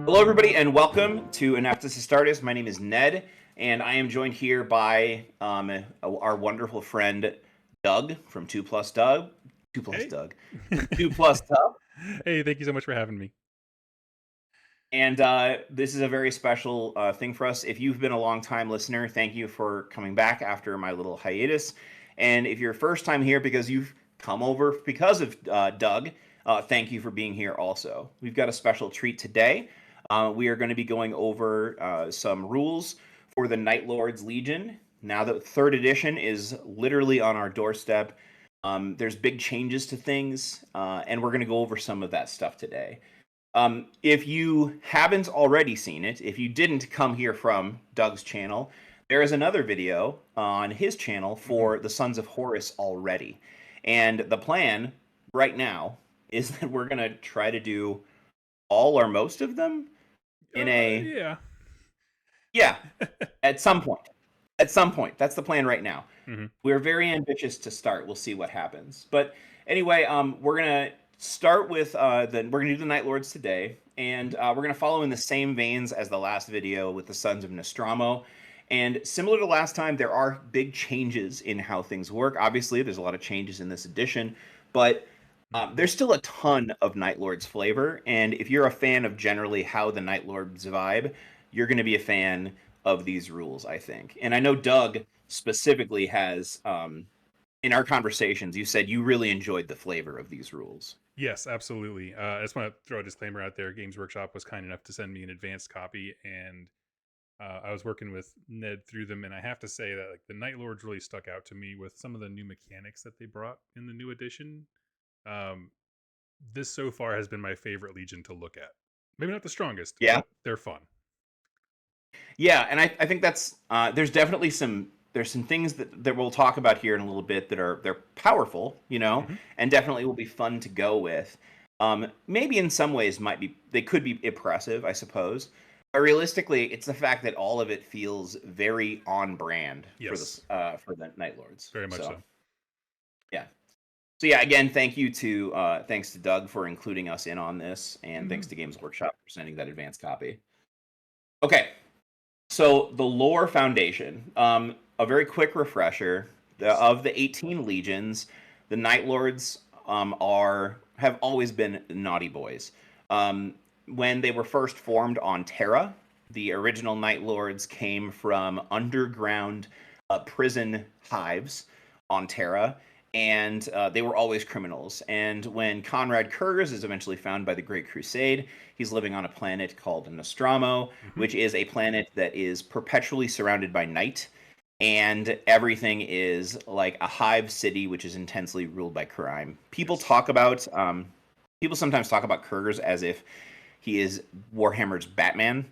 Hello, everybody, and welcome to Anaptis Astartes. My name is Ned, and I am joined here by our wonderful friend Doug from 2 Plus Doug. 2 Plus Hey. Doug. 2 Plus Doug. Hey, thank you so much for having me. And this is a very special thing for us. If you've been a long-time listener, thank you for coming back after my little hiatus. And if you're first time here because you've come over because of Doug, thank you for being here also. We've got a special treat today. We are going to be going over some rules for the Night Lord's Legion. Now that 3rd edition is literally on our doorstep, there's big changes to things, and we're going to go over some of that stuff today. If you haven't already seen it, if you didn't come here from Doug's channel, there is another video on his channel for the Sons of Horus already. And the plan right now is that we're going to try to do all or most of them in yeah, at some point. At some point. That's the plan right now. We're very ambitious to start. We'll see what happens. But anyway, we're going to start with we're going to do the Night Lords today, and we're going to follow in the same veins as the last video with the Sons of Nostromo. And similar to last time, there are big changes in how things work. Obviously, there's a lot of changes in this edition, but there's still a ton of Night Lords flavor. And if you're a fan of generally how the Night Lords vibe, you're going to be a fan of these rules, I think. And I know Doug specifically has, in our conversations, you said you really enjoyed the flavor of these rules. Yes, absolutely. I just want to throw a disclaimer out there. Games Workshop was kind enough to send me an advanced copy, and I was working with Ned through them, and I have to say that like the Night Lords really stuck out to me with some of the new mechanics that they brought in the new edition. This so far has been my favorite Legion to look at. Maybe not the strongest, Yeah. but they're fun. Yeah, and I think that's there's definitely some things that we'll talk about here in a little bit that they're powerful, and definitely will be fun to go with. Maybe in some ways they could be impressive, I suppose. But realistically, it's the fact that all of it feels very on brand Yes. for the Night Lords. Very much so. Yeah. So yeah, again, thanks to Doug for including us in on this, and thanks to Games Workshop for sending that advanced copy. Okay. So the lore foundation, a very quick refresher of the 18 legions. The Night Lords have always been naughty boys. When they were first formed on Terra, the original Night Lords came from underground prison hives on Terra, and they were always criminals. And when Conrad Kurz is eventually found by the Great Crusade, he's living on a planet called Nostromo, which is a planet that is perpetually surrounded by night, and everything is like a hive city, which is intensely ruled by crime. People sometimes talk about Kurz as if he is Warhammer's Batman.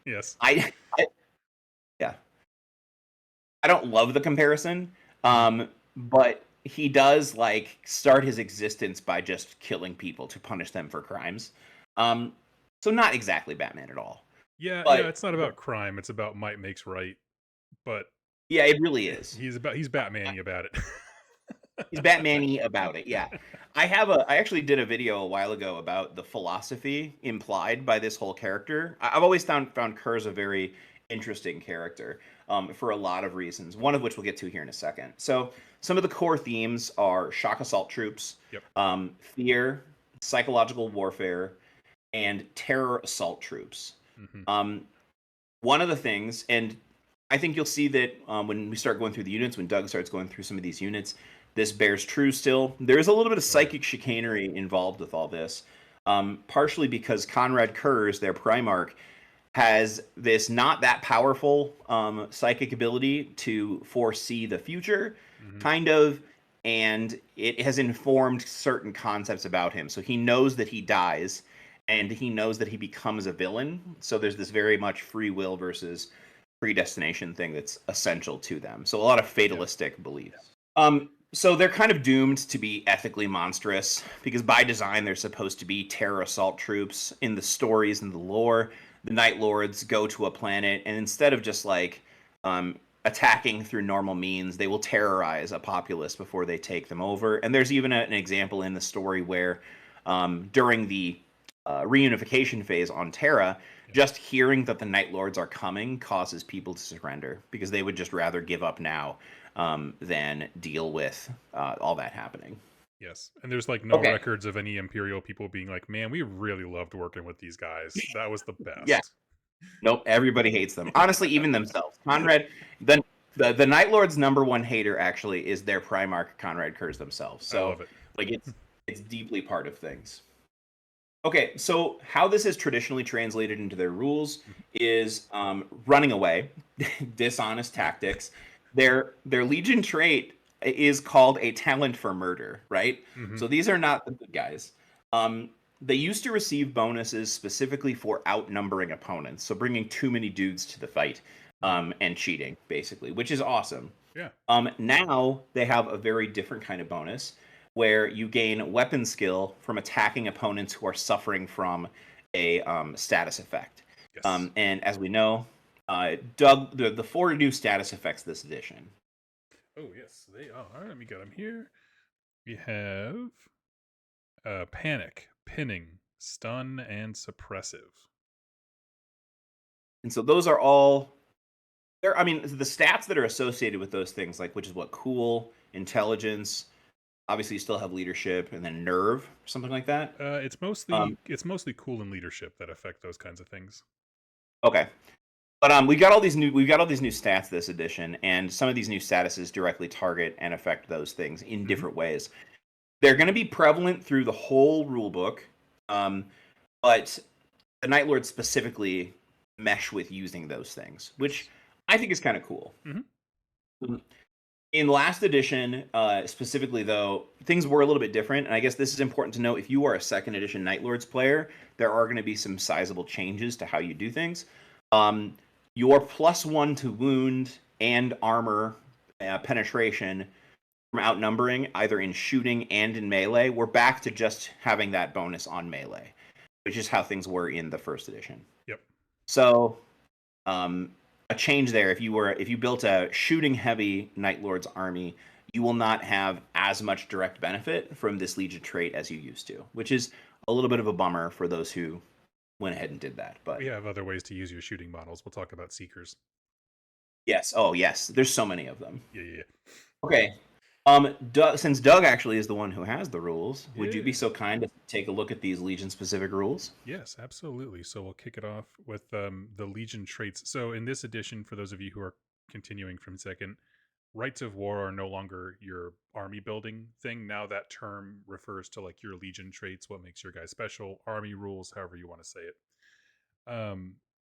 Yes. Yeah. I don't love the comparison. But he does like start his existence by just killing people to punish them for crimes. So not exactly Batman at all. Yeah, But it's not about crime. It's about might makes right. But yeah, it really is. he's Batman-y about it. He's Batman-y about it. Yeah. I actually did a video a while ago about the philosophy implied by this whole character. I've always found Kurz a very interesting character for a lot of reasons, one of which we'll get to here in a second. So some of the core themes are shock assault troops, fear, psychological warfare, and terror assault troops. One of the things, and I think you'll see that when we start going through the units, when Doug starts going through some of these units, this bears true still. There is a little bit of psychic chicanery involved with all this, partially because Conrad Kurz, their Primarch, has this not that powerful psychic ability to foresee the future, kind of, and it has informed certain concepts about him. So he knows that he dies, and he knows that he becomes a villain. So there's this very much free will versus predestination thing that's essential to them. So a lot of fatalistic beliefs. So they're kind of doomed to be ethically monstrous because by design they're supposed to be terror assault troops. In the stories and the lore, the Night Lords go to a planet, and instead of just like attacking through normal means, they will terrorize a populace before they take them over. And there's even an example in the story where during the reunification phase on Terra, just hearing that the Night Lords are coming causes people to surrender because they would just rather give up now than deal with all that happening. Yes, and there's like no Okay. records of any Imperial people being like, "Man, we really loved working with these guys. That was the Yeah. best." Nope. Everybody hates them. Honestly, even themselves. Conrad, the Night Lord's number one hater actually is their Primarch Conrad Kurz themselves. I So love it. like it's deeply part of things. Okay, so how this is traditionally translated into their rules is running away, dishonest tactics. Their Legion trait is called a talent for murder, right? Mhm. So these are not the good guys. They used to receive bonuses specifically for outnumbering opponents, so bringing too many dudes to the fight and cheating, basically, which is awesome. Yeah. Now they have a very different kind of bonus where you gain weapon skill from attacking opponents who are suffering from a status effect. Yes. And as we know, Doug, the four new status effects this edition. Oh yes, they are. Let me get them here. We have panic, pinning, stun, and suppressive. And so those are all there. I mean, the stats that are associated with those things, like which is what cool, intelligence. Obviously, you still have leadership and then nerve, something like that. It's mostly cool and leadership that affect those kinds of things. Okay. But we've got all these new stats this edition, and some of these new statuses directly target and affect those things in different ways. They're going to be prevalent through the whole rulebook, but the Night Lords specifically mesh with using those things, which I think is kind of cool. In last edition, specifically though, things were a little bit different, and I guess this is important to note. If you are a second edition Night Lords player, there are going to be some sizable changes to how you do things. Your +1 to wound and armor penetration from outnumbering, either in shooting and in melee, we're back to just having that bonus on melee, which is how things were in the first edition. Yep. So, a change there. If you built a shooting heavy Night Lord's army, you will not have as much direct benefit from this Legion trait as you used to, which is a little bit of a bummer for those who went ahead and did that. But we have other ways to use your shooting models. We'll talk about seekers. yes, oh yes, there's so many of them. Yeah. Okay. Since Doug actually is the one who has the rules, would you be so kind to take a look at these Legion-specific rules? Yes, absolutely. So we'll kick it off with the Legion traits. So in this edition, for those of you who are continuing from second, rights of war are no longer your army building thing. Now that term refers to like your Legion traits, what makes your guy special, army rules, however you want to say it.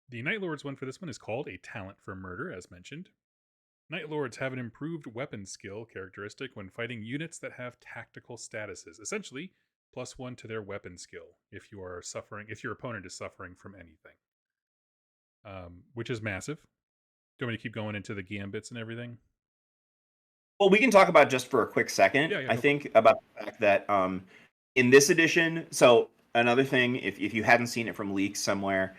The Night Lords one for this one is called a talent for murder, as mentioned. Night Lords have an improved weapon skill characteristic when fighting units that have tactical statuses. Essentially, +1 to their weapon skill if your opponent is suffering from anything. Which is massive. Do you want me to keep going into the gambits and everything? Well, we can talk about just for a quick second. Yeah, I think about the fact that in this edition, so another thing, if you hadn't seen it from leaks somewhere,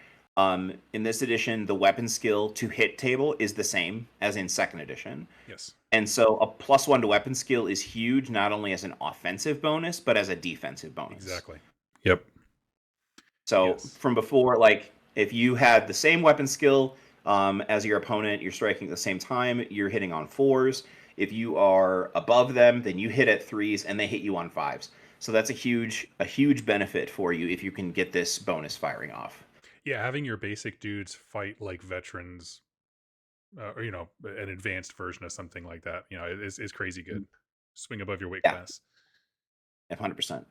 in this edition, the weapon skill to hit table is the same as in second edition. Yes. And so a +1 to weapon skill is huge, not only as an offensive bonus, but as a defensive bonus. Exactly. Yep. So from before, like if you had the same weapon skill as your opponent, you're striking at the same time, you're hitting on 4s. If you are above them, then you hit at 3s and they hit you on 5s. So that's a huge benefit for you if you can get this bonus firing off. Yeah, having your basic dudes fight like veterans, or an advanced version of something like that, is crazy good. Swing above your weight class. 100%.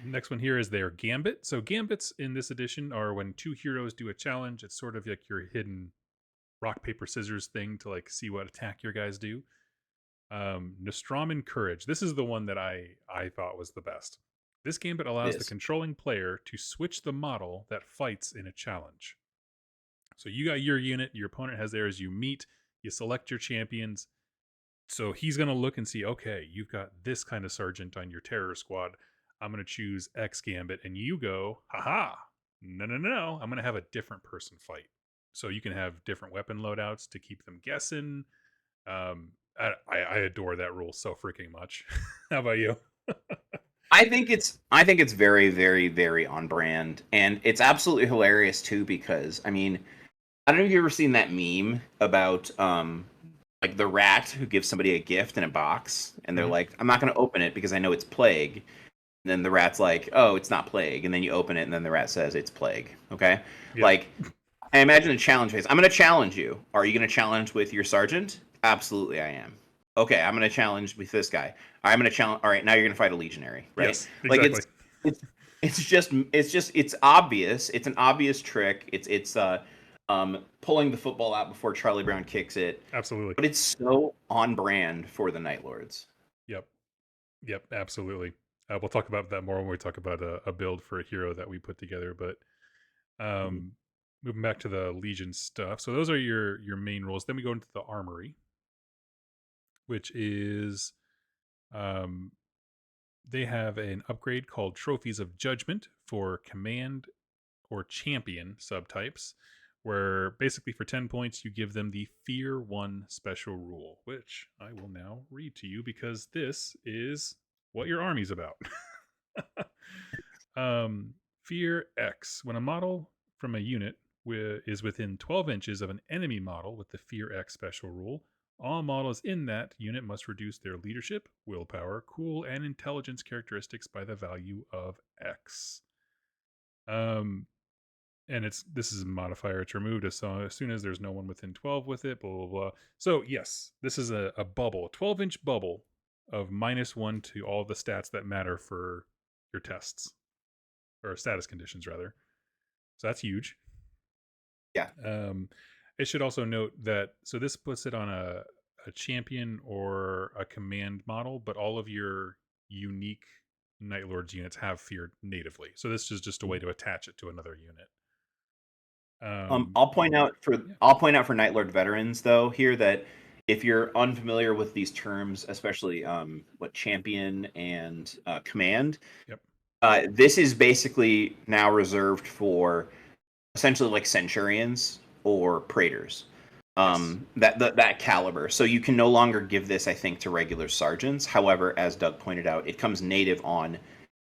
Next one here is their gambit. So gambits in this edition are when two heroes do a challenge. It's sort of like your hidden rock paper scissors thing to like see what attack your guys do. Nostraman Courage. This is the one that I thought was the best. This gambit allows the controlling player to switch the model that fights in a challenge. So you got your unit, your opponent has theirs, you meet, you select your champions. So he's going to look and see, okay, you've got this kind of sergeant on your terror squad. I'm going to choose X gambit. And you go, haha, no. I'm going to have a different person fight. So you can have different weapon loadouts to keep them guessing. I adore that rule so freaking much. How about you? I think it's very, very, very on brand, and it's absolutely hilarious too because I mean, I don't know if you've ever seen that meme about like the rat who gives somebody a gift in a box, and they're Mhm. like, "I'm not going to open it because I know it's plague." And then the rat's like, "Oh, it's not plague," and then you open it, and then the rat says, "It's plague." Okay, Yep. like I imagine a challenge phase. I'm going to challenge you. Are you going to challenge with your sergeant? Absolutely, I am. Okay, I'm going to challenge with this guy. I'm going to challenge. All right, now you're going to fight a legionary, right? Yes, Like exactly. it's it's obvious. It's an obvious trick. It's pulling the football out before Charlie Brown kicks it, Absolutely. but it's so on brand for the Night Lords. Yep. Yep. Absolutely. We'll talk about that more when we talk about a build for a hero that we put together. But Mhm. moving back to the Legion stuff. So those are your main roles. Then we go into the Armory, which is um, they have an upgrade called Trophies of Judgment for command or champion subtypes, where basically for 10 points you give them the Fear 1 special rule, which I will now read to you because this is what your army's about. um, Fear X. When a model from a unit is within 12 inches of an enemy model with the Fear X special rule, all models in that unit must reduce their leadership, willpower, cool, and intelligence characteristics by the value of X. Um, and this is a modifier. It's removed as soon as there's no one within 12 with it. Blah blah blah. So yes, this is a bubble, 12-inch bubble of -1 to all the stats that matter for your tests or status conditions rather. So that's huge. Yeah. Um, it should also note that so this puts it on a champion or a command model, but all of your unique Night Lords units have fear natively. So this is just a way to attach it to another unit. Um, yeah. I'll point out for Night Lord veterans though here that if you're unfamiliar with these terms, especially what champion and command, Yep. this is basically now reserved for essentially like centurions or praetors. Yes. That caliber. So you can no longer give this, I think, to regular sergeants. However, as Doug pointed out, it comes native on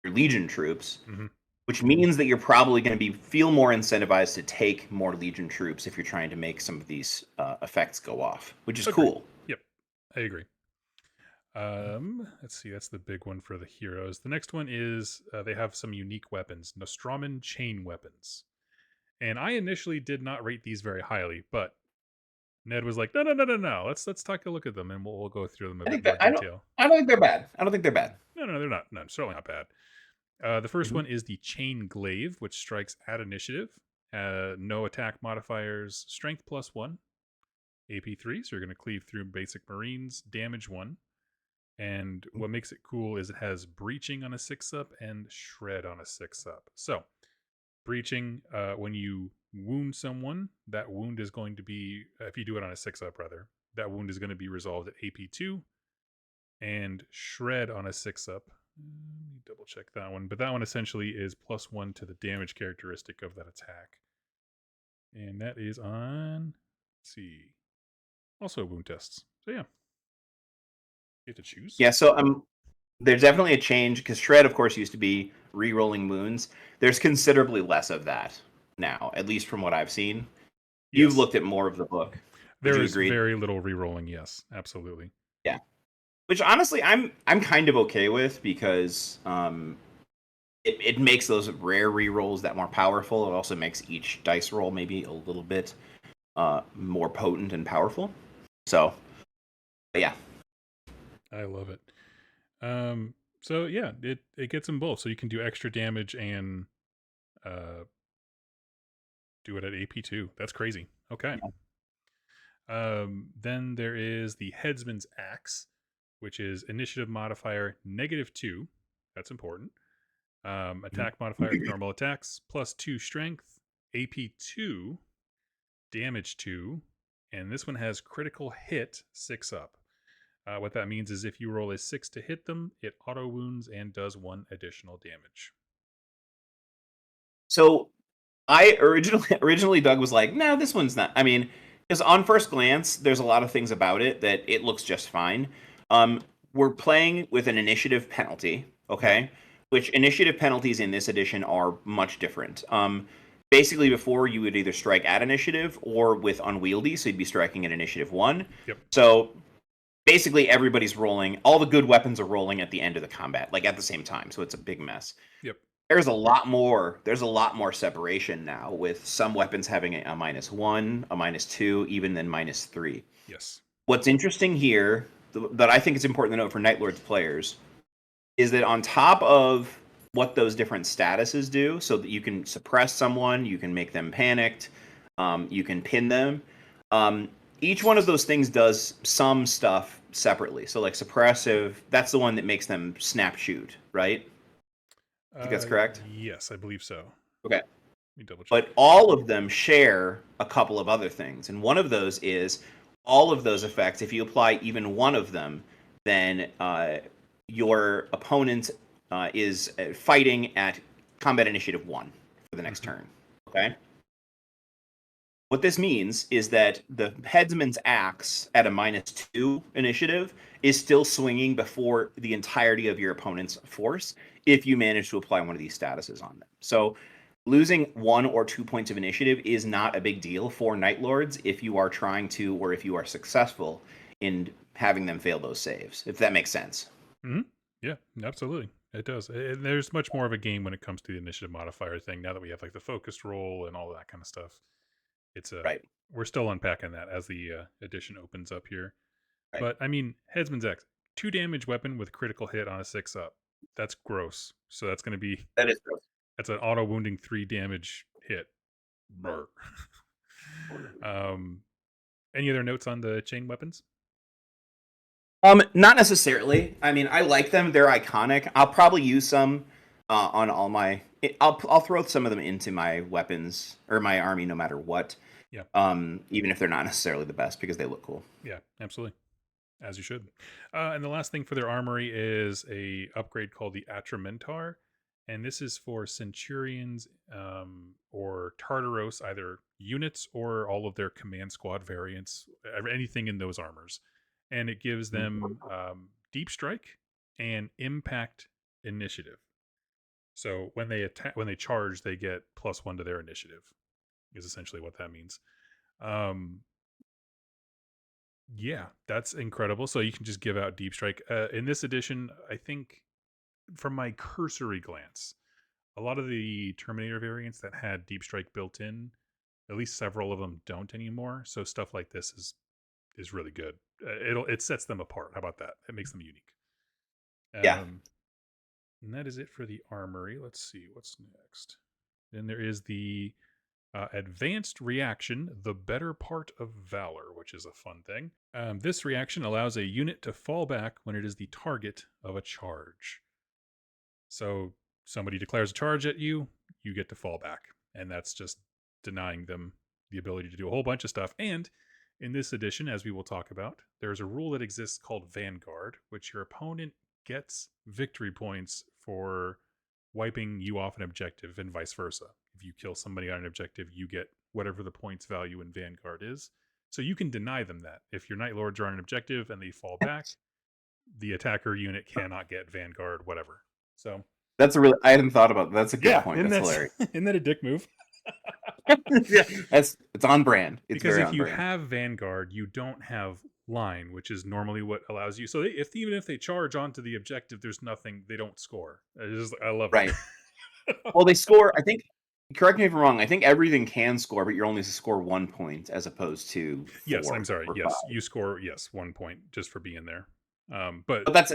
your legion troops, Hmm. which means that you're probably going to feel more incentivized to take more legion troops if you're trying to make some of these effects go off, which is Agreed. cool. Yep. I agree. Let's see. That's the big one for the heroes. The next one is they have some unique weapons, Nostroman chain weapons. And I initially did not rate these very highly, but Ned was like, "No, no, no, no, no. Let's take a look at them, and we'll go through them in a I bit think more that detail." I don't think they're bad. I don't think they're bad. No, no, they're not. No, certainly not bad. The first Mhm. one is the Chain Glaive, which strikes at initiative. No attack modifiers, strength +1, AP3. So you're going to cleave through basic Marines, damage 1. And what makes it cool is it has breaching on a 6-up and shred on a 6-up. So breaching, when you wound someone, that wound is going to be, if you do it on a 6-up rather, that wound is going to be resolved at AP2. And shred on a 6-up. Let me double check that one. But that one essentially is +1 to the damage characteristic of that attack. And that is on, let's see, also wound tests. So yeah, you have to choose. Yeah, so there's definitely a change because shred, of course, used to be re-rolling wounds. There's considerably less of that now, at least from what I've seen. You've Yes, looked at more of the book. Would there you is agree? very little re-rolling. Yes, absolutely. Yeah. Which honestly, I'm kind of okay with because it makes those rare re-rolls that more powerful. It also makes each dice roll maybe a little bit more potent and powerful. So, but yeah. I love it. So yeah, it gets them both. So you can do extra damage and uh, do it at AP2. That's crazy. Okay. Then there is the Headsman's Axe, which is initiative modifier -2. That's important. Attack modifier normal attacks +2 strength, AP2, damage 2, and this one has critical hit 6-up. What that means is if you roll a 6 to hit them, it auto wounds and does 1 additional damage. So I originally Doug was like, no, this one's not. I mean, because on first glance, there's a lot of things about it that it looks just fine. We're playing with an initiative penalty, Yep. okay? which initiative penalties in this edition are much different. Basically, before you would either strike at initiative or with unwieldy, so you'd be striking at initiative 1. Yep. So basically, everybody's rolling. All the good weapons are rolling at the end of the combat, like at the same time. So it's a big mess. Yep. There's a lot more. There's a lot more separation now, with some weapons having a -1, a -2, even then -3. Yes. What's interesting here, that I think is important to note for Night Lords players, is that on top of what those different statuses do, so that you can suppress someone, you can make them panicked, you can pin them. Each one of those things does some stuff separately. So like suppressive, that's the one that makes them snap shoot, right? I think that's correct. Yes, I believe so. Okay. Let me double check. But all of them share a couple of other things. And one of those is all of those effects, if you apply even one of them, then your opponent is fighting at combat initiative 1 for the next turn. Okay? What this means is that the headsman's axe at a -2 initiative is still swinging before the entirety of your opponent's force if you manage to apply one of these statuses on them. So losing 1 or 2 points of initiative is not a big deal for Night Lords if you are trying to, or if you are successful in having them fail those saves, if that makes sense. Mm-hmm. Yeah, absolutely. It does. There's much more of a game when it comes to the initiative modifier thing now that we have like the focused roll and all that kind of stuff. It's Right. We're still unpacking that as the edition opens up here. Right. But I mean, Headsman's Axe, 2 damage weapon with critical hit on a 6-up. That's gross. So that's going to be That is gross. That's an auto wounding 3 damage hit. Brr. Any other notes on the chain weapons? Not necessarily. I mean, I like them. They're iconic. I'll probably use some on all my. I'll throw some of them into my weapons or my army, no matter what. Yeah. Even if they're not necessarily the best, because they look cool. Yeah, absolutely, as you should. And the last thing for their armory is a upgrade called the Atramentar, and this is for Centurions or Tartaros, either units or all of their command squad variants, anything in those armors. And it gives them deep strike and impact initiative. So when they charge, they get +1 to their initiative. Is essentially what that means. Yeah, that's incredible. So you can just give out deep strike. In this edition, I think from my cursory glance, a lot of the Terminator variants that had deep strike built in, at least several of them don't anymore. So stuff like this is really good. It sets them apart. How about that? It makes them unique. Yeah. And that is it for the armory. Let's see what's next. Then there is the advanced reaction, the better part of valor, which is a fun thing. This reaction allows a unit to fall back when it is the target of a charge. So somebody declares a charge at you, you get to fall back. And that's just denying them the ability to do a whole bunch of stuff. And in this edition, as we will talk about, there's a rule that exists called Vanguard, which your opponent gets victory points for wiping you off an objective and vice versa. If you kill somebody on an objective, you get whatever the points value in Vanguard is. So you can deny them that. If your Night Lords are on an objective and they fall back, the attacker unit cannot get Vanguard, whatever. So that's I hadn't thought about that. That's a good point. That's hilarious. Isn't that a dick move? Yeah, it's on brand. It's because if you have Vanguard, you don't have line, which is normally what allows you. So even if they charge onto the objective, there's nothing. They don't score. I love it. Right. Well, they score. I think. Correct me if I'm wrong. I think everything can score, but you're only to score 1 point as opposed to 4. Yes, I'm sorry. Yes, you score 1 point just for being there. But that's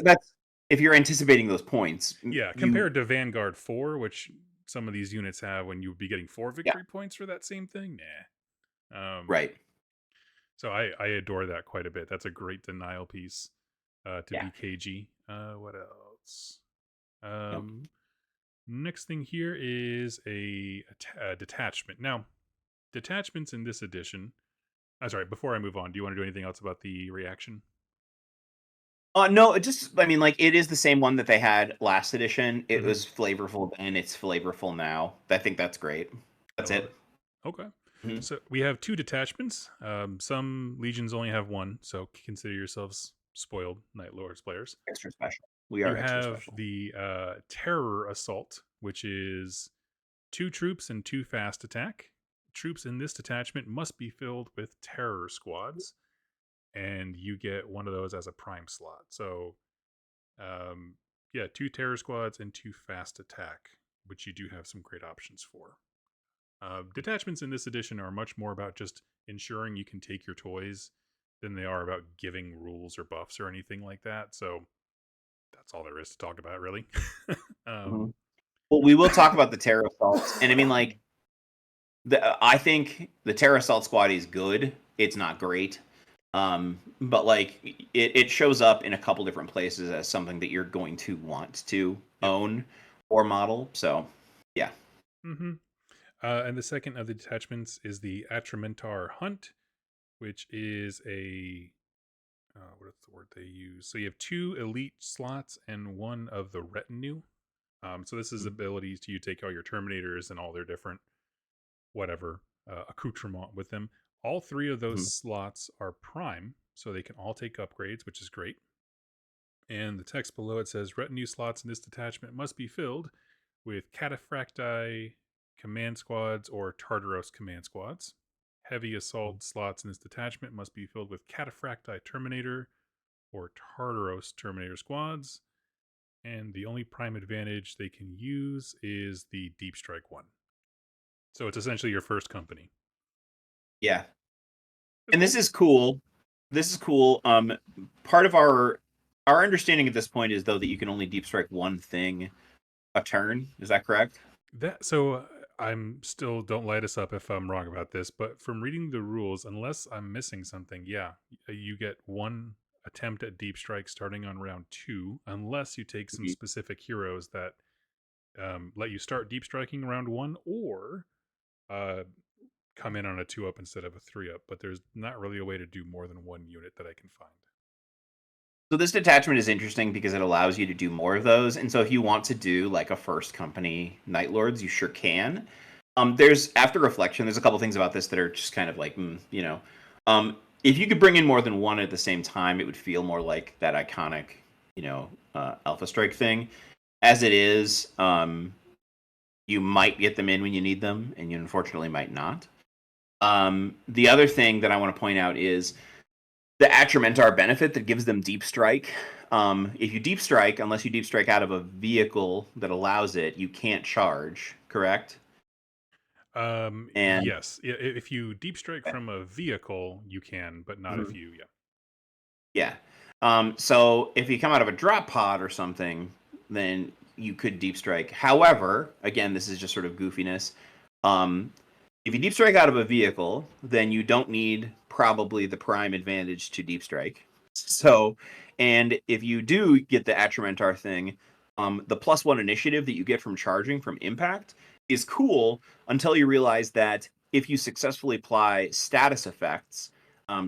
if you're anticipating those points. Yeah, compared to Vanguard 4, which some of these units have when you would be getting 4 victory points for that same thing. Nah. Right. So I adore that quite a bit. That's a great denial piece to be cagey. What else? Next thing here is a detachment. Now, detachments in this edition. I'm sorry, before I move on, do you want to do anything else about the reaction? No, it is the same one that they had last edition. It was flavorful then, it's flavorful now. I think that's great. That's it. Okay. So we have 2 detachments. Some legions only have 1, so consider yourselves spoiled Night Lords players. Extra special. We You are extra have special. the Terror Assault, which is 2 troops and 2 fast attack. Troops in this detachment must be filled with terror squads, and you get one of those as a prime slot. So, um, yeah, 2 terror squads and 2 fast attack, which you do have some great options for. Detachments in this edition are much more about just ensuring you can take your toys than they are about giving rules or buffs or anything like that. So that's all there is to talk about, really. um, Mhm. Well, we will talk about the terror assaults, and I mean, like, I think the terror assault squad is good. It's not great, but like it shows up in a couple different places as something that you're going to want to yep. own or model. So, yeah. hmm and the second of the detachments is the Atramentar Hunt, which is a what is the word they use? So you have 2 elite slots and 1 of the retinue. So this is abilities to you take all your Terminators and all their different whatever accoutrement with them. All 3 of those Mhm. slots are prime, so they can all take upgrades, which is great. And the text below it says retinue slots in this detachment must be filled with Cataphracti command squads or Tartaros command squads. Heavy assault slots in this detachment must be filled with Cataphracti Terminator or Tartaros Terminator squads. And the only prime advantage they can use is the Deep Strike one. So it's essentially your first company. Yeah, That's and this cool. is cool. This is cool. Part of our understanding at this point is though that you can only deep strike one thing a turn. Is that correct? That so I'm still don't light us up if I'm wrong about this, but from reading the rules, unless I'm missing something, yeah, you get 1 attempt at deep strike starting on round 2, unless you take some Mhm. specific heroes that let you start deep striking round 1 or uh, come in on a 2 up instead of a 3 up. But there's not really a way to do more than 1 unit that I can find. So this detachment is interesting because it allows you to do more of those. And so if you want to do like a first company Night Lords, you sure can. There's after reflection, there's a couple things about this that are just kind of like, if you could bring in more than one at the same time, it would feel more like that iconic, Alpha Strike thing. As it is, you might get them in when you need them, and you unfortunately might not. The other thing that I want to point out is the Atramentar benefit that gives them deep strike. If you deep strike, unless you deep strike out of a vehicle that allows it, you can't charge. Correct? And Yes, if you deep strike from a vehicle, you can, but not if Mhm. you, yeah. Yeah. So if you come out of a drop pod or something, then you could deep strike. However, again, this is just sort of goofiness. Um, if you deep strike out of a vehicle, then you don't need probably the prime advantage to deep strike. So, and if you do get the Atramentar thing, the +1 initiative that you get from charging from impact is cool until you realize that if you successfully apply status effects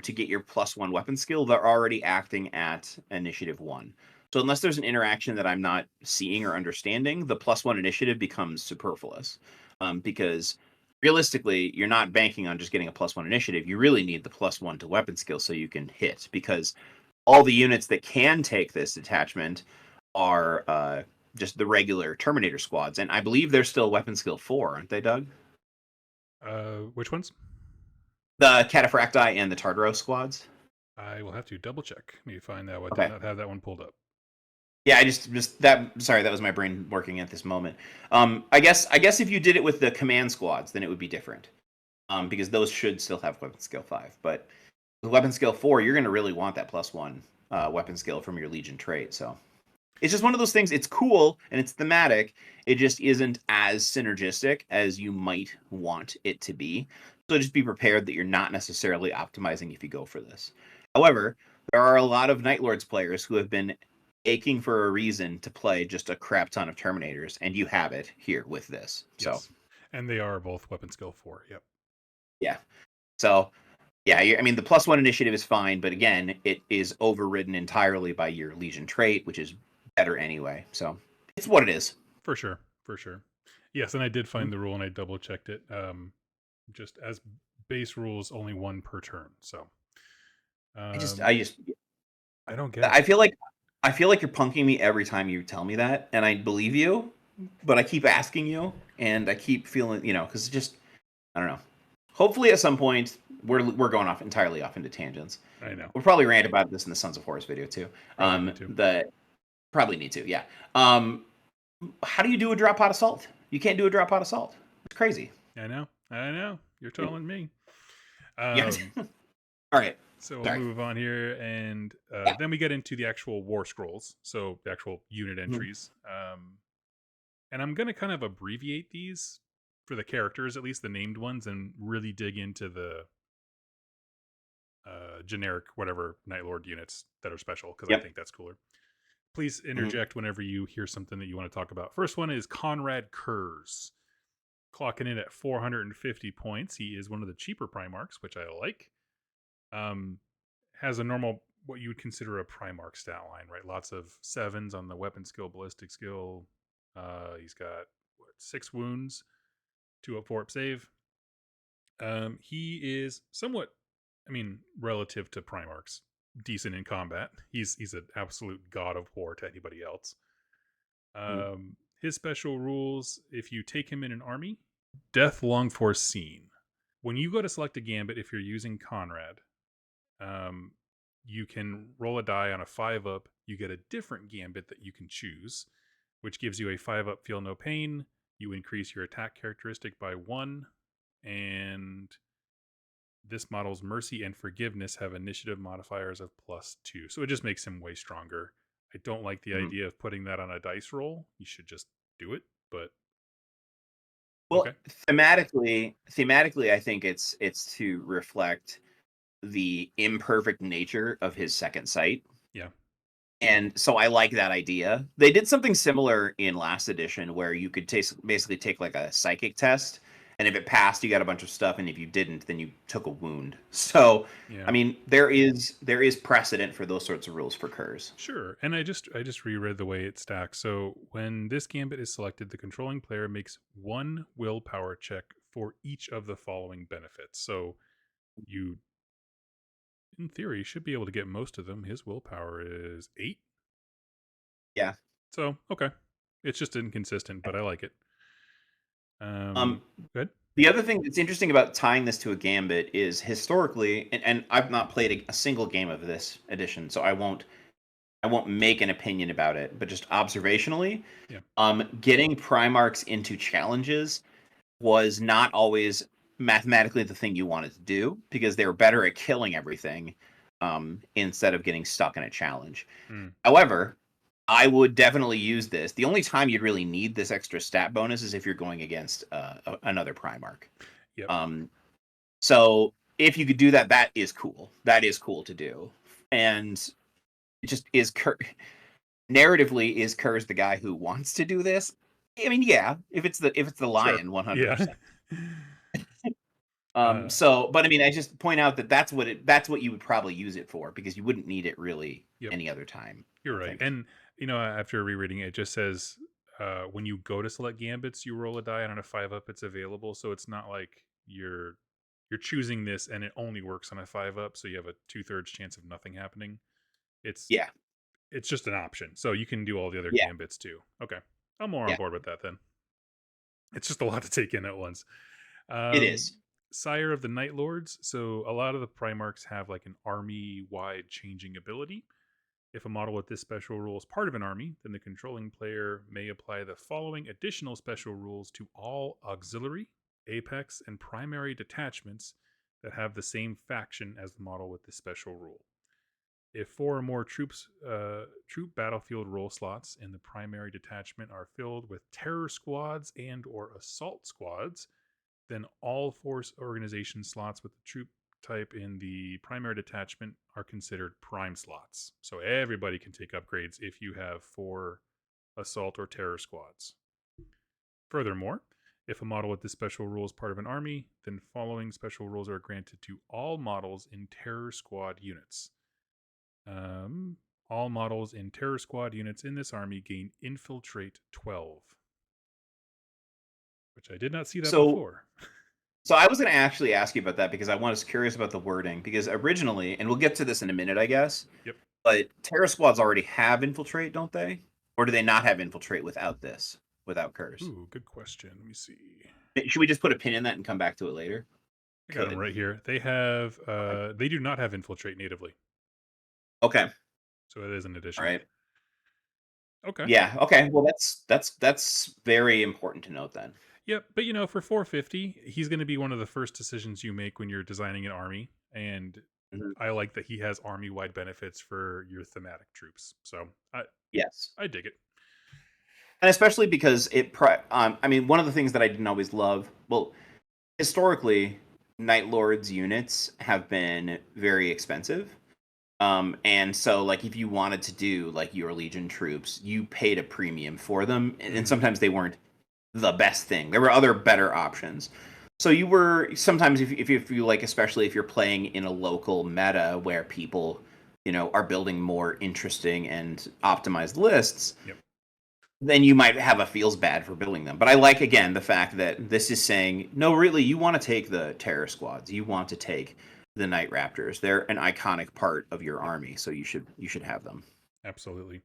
to get your +1 weapon skill, they're already acting at initiative 1. So unless there's an interaction that I'm not seeing or understanding, the +1 initiative becomes superfluous because realistically, you're not banking on just getting a +1 initiative. You really need the +1 to weapon skill so you can hit because all the units that can take this detachment are just the regular Terminator squads, and I believe they're still weapon skill 4, aren't they, Doug? Which ones? The Cataphracti and the Tartaros squads. I will have to double check. Let me find that. I did Okay. not have that one pulled up. Yeah, I just that sorry, that was my brain working at this moment. I guess if you did it with the command squads, then it would be different. Because those should still have weapon skill 5, but with weapon skill 4, you're going to really want that +1 weapon skill from your Legion trait. So it's just one of those things. It's cool and it's thematic. It just isn't as synergistic as you might want it to be. So just be prepared that you're not necessarily optimizing if you go for this. However, there are a lot of Night Lords players who have been aching for a reason to play just a crap ton of Terminators, and you have it here with this. So Yes, and they are both weapon skill 4. Yep, yeah. So yeah, I mean the +1 initiative is fine, but again, it is overridden entirely by your Legion trait, which is better anyway. So it's what it is. for sure, for sure. Yes, and I did find the rule and I double checked it. Just as base rules, only 1 per turn. So, I just, um, I just, I don't get it. I feel like you're punking me every time you tell me that, and I believe you, but I keep asking you, and I keep feeling, because just I don't know. Hopefully, at some point, we're going entirely off into tangents. I know. We'll probably rant about this in the Sons of Horus video too. Probably need to. Probably need to, yeah. How do you do a drop pod assault? You can't do a drop pod assault. It's crazy. I know. You're telling me. Yes. All right. So we'll Sorry. move on here, and then we get into the actual war scrolls, so the actual unit entries. And I'm going to kind of abbreviate these for the characters, at least the named ones, and really dig into the generic whatever Night Lord units that are special, because I think that's cooler. Please interject whenever you hear something that you want to talk about. First one is Conrad Kurz. Clocking in at 450 points. He is one of the cheaper Primarchs, which I like. Has a normal, what you would consider a Primarch stat line, right? Lots of 7s on the weapon skill, ballistic skill. He's got 6 wounds, 2 up, 4 up save. He is somewhat, relative to Primarchs, decent in combat. He's an absolute god of war to anybody else. His special rules, if you take him in an army, Death Long Foreseen. When you go to select a gambit, if you're using Conrad, you can roll a die on a 5-up. You get a different gambit that you can choose, which gives you a 5-up Feel No Pain. You increase your attack characteristic by 1, and this model's Mercy and Forgiveness have initiative modifiers of +2. So it just makes him way stronger. I don't like the idea of putting that on a dice roll. You should just do it, but well, okay. thematically, I think it's to reflect the imperfect nature of his second sight. Yeah. And so I like that idea. They did something similar in last edition where you could basically take like a psychic test, and if it passed, you got a bunch of stuff, and if you didn't, then you took a wound. So, yeah. There is precedent for those sorts of rules for Kurz. Sure. And I just reread the way it stacks. So when this gambit is selected, the controlling player makes 1 willpower check for each of the following benefits. So you, in theory, should be able to get most of them. His willpower is 8. Yeah. So, okay. It's just inconsistent, but I like it. Good. The other thing that's interesting about tying this to a gambit is historically, and I've not played a single game of this edition, so I won't make an opinion about it, but just observationally, getting Primarchs into challenges was not always mathematically the thing you wanted to do, because they were better at killing everything instead of getting stuck in a challenge. However, I would definitely use this. The only time you'd really need this extra stat bonus is if you're going against another Primarch. Yep. So if you could do that, that is cool. That is cool to do. And it just is narratively, is Kurz the guy who wants to do this? Yeah, if it's the lion, Sure. 100%. Yeah. But I just point out that that's what you would probably use it for, because you wouldn't need it really any other time. You're right. And after rereading it, it just says when you go to select gambits, you roll a die, and on a 5-up it's available. So it's not like you're choosing this and it only works on a 5-up, so you have a 2/3 chance of nothing happening. It's just an option. So you can do all the other gambits too. Okay. I'm more on board with that then. It's just a lot to take in at once. It is. Sire of the Night Lords. So a lot of the Primarchs have like an army-wide changing ability. If a model with this special rule is part of an army, then the controlling player may apply the following additional special rules to all auxiliary, apex, and primary detachments that have the same faction as the model with this special rule. If 4 or more troop battlefield role slots in the primary detachment are filled with terror squads and or assault squads, then all force organization slots with the troop type in the primary detachment are considered prime slots. So everybody can take upgrades if you have 4 assault or terror squads. Furthermore, if a model with this special rule is part of an army, then following special rules are granted to all models in terror squad units. All models in terror squad units in this army gain infiltrate 12, which I did not see that before. So I was going to actually ask you about that, because I was curious about the wording, because originally, and we'll get to this in a minute, I guess. Yep. But Terror Squads already have Infiltrate, don't they? Or do they not have Infiltrate without this? Without Curse? Ooh, good question. Let me see. Should we just put a pin in that and come back to it later? I got them right here. They have. They do not have Infiltrate natively, Okay. so it is an All addition. right. Okay. Yeah. Okay. Well, that's very important to note then. Yep, but you know, for 450, he's going to be one of the first decisions you make when you're designing an army, and Mhm. I like that he has army-wide benefits for your thematic troops. So Yes. I dig it. And especially because I mean, one of the things that I didn't always love. Well, historically, Night Lords units have been very expensive. And so like if you wanted to do like your Legion troops, you paid a premium for them, and sometimes they weren't the best thing. There were other better options. So you were sometimes if you like, especially if you're playing in a local meta where people, are building more interesting and optimized lists, Yep. then you might have a feels bad for building them. But I like again the fact that this is saying, no, really, you want to take the terror squads, you want to take the Night Raptors. They're an iconic part of your army, so you should have them. Absolutely.